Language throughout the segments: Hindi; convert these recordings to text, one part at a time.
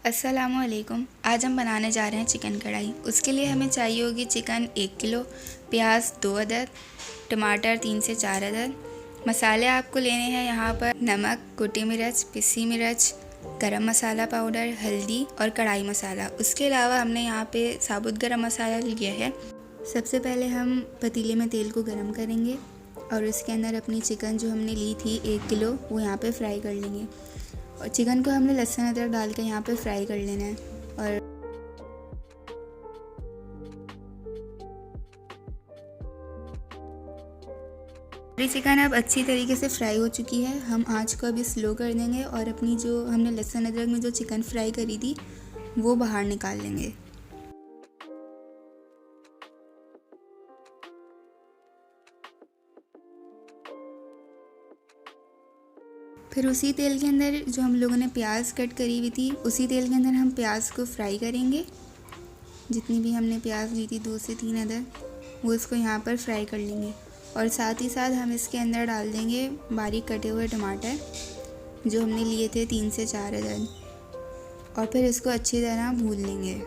अस्सलामुअलैकुम। आज हम बनाने जा रहे हैं चिकन कढ़ाई। उसके लिए हमें चाहिए होगी चिकन 1 किलो, प्याज 2 अदद, टमाटर 3 से 4 अदद। मसाले आपको लेने हैं यहाँ पर नमक, कुटी मिर्च, पिसी मिर्च, गरम मसाला पाउडर, हल्दी और कढ़ाई मसाला। उसके अलावा हमने यहाँ पे साबुत गरम मसाला लिया है। सबसे पहले हम पतीले में तेल को गरम करेंगे और उसके अंदर अपनी चिकन जो हमने ली थी 1 किलो वो यहाँ पे फ्राई कर लेंगे। और चिकन को हमने लहसुन अदरक डाल के यहाँ पे फ्राई कर लेना है। और हमारी चिकन अब अच्छी तरीके से फ्राई हो चुकी है। हम आंच को अभी स्लो कर देंगे और अपनी जो हमने लहसुन अदरक में जो चिकन फ्राई करी थी वो बाहर निकाल लेंगे। फिर उसी तेल के अंदर जो हम लोगों ने प्याज कट करी हुई थी उसी तेल के अंदर हम प्याज को फ्राई करेंगे। जितनी भी हमने प्याज ली थी 2 से 3 अदद वो इसको यहाँ पर फ्राई कर लेंगे। और साथ ही साथ हम इसके अंदर डाल देंगे बारीक कटे हुए टमाटर जो हमने लिए थे 3 से 4 अदद, और फिर इसको अच्छी तरह भून लेंगे।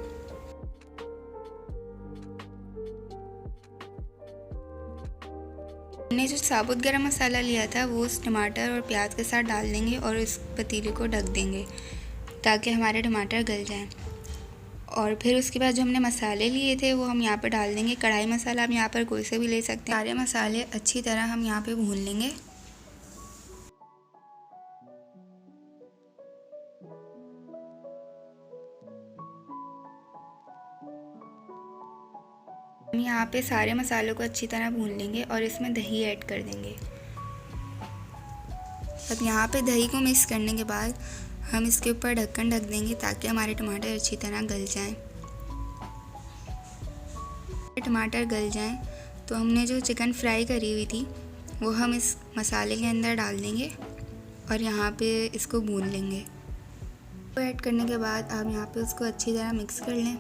हमने जो साबुत गरम मसाला लिया था वो उस टमाटर और प्याज के साथ डाल देंगे और इस पतीले को ढक देंगे ताकि हमारे टमाटर गल जाएं। और फिर उसके बाद जो हमने मसाले लिए थे वो हम यहाँ पर डाल देंगे। कढ़ाई मसाला आप यहाँ पर कोई से भी ले सकते हैं। सारे मसाले अच्छी तरह हम यहाँ पे भून लेंगे। हम यहाँ पे सारे मसालों को अच्छी तरह भून लेंगे और इसमें दही ऐड कर देंगे। अब यहाँ पे दही को मिक्स करने के बाद हम इसके ऊपर ढक्कन ढक देंगे ताकि हमारे टमाटर अच्छी तरह गल जाएं। टमाटर गल जाएं तो हमने जो चिकन फ्राई करी हुई थी वो हम इस मसाले के अंदर डाल देंगे और यहाँ पे इसको भून लेंगे। तो ऐड करने के बाद आप यहाँ पे उसको अच्छी तरह मिक्स कर लें।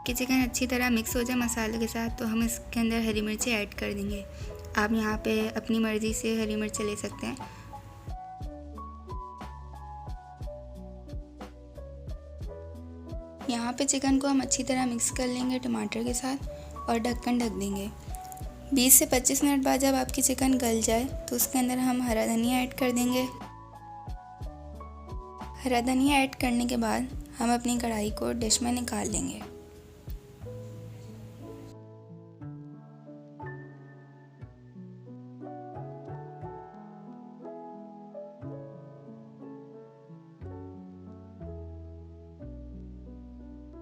कि चिकन अच्छी तरह मिक्स हो जाए मसाले के साथ तो हम इसके अंदर हरी मिर्ची ऐड कर देंगे। आप यहाँ पे अपनी मर्ज़ी से हरी मिर्च ले सकते हैं। यहाँ पे चिकन को हम अच्छी तरह मिक्स कर लेंगे टमाटर के साथ और ढक्कन ढक देंगे। 20 से 25 मिनट बाद जब आपकी चिकन गल जाए तो उसके अंदर हम हरा धनिया ऐड कर देंगे। हरा धनिया ऐड करने के बाद हम अपनी कढ़ाई को डिश में निकाल लेंगे।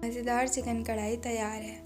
मज़ेदार चिकन कढ़ाई तैयार है।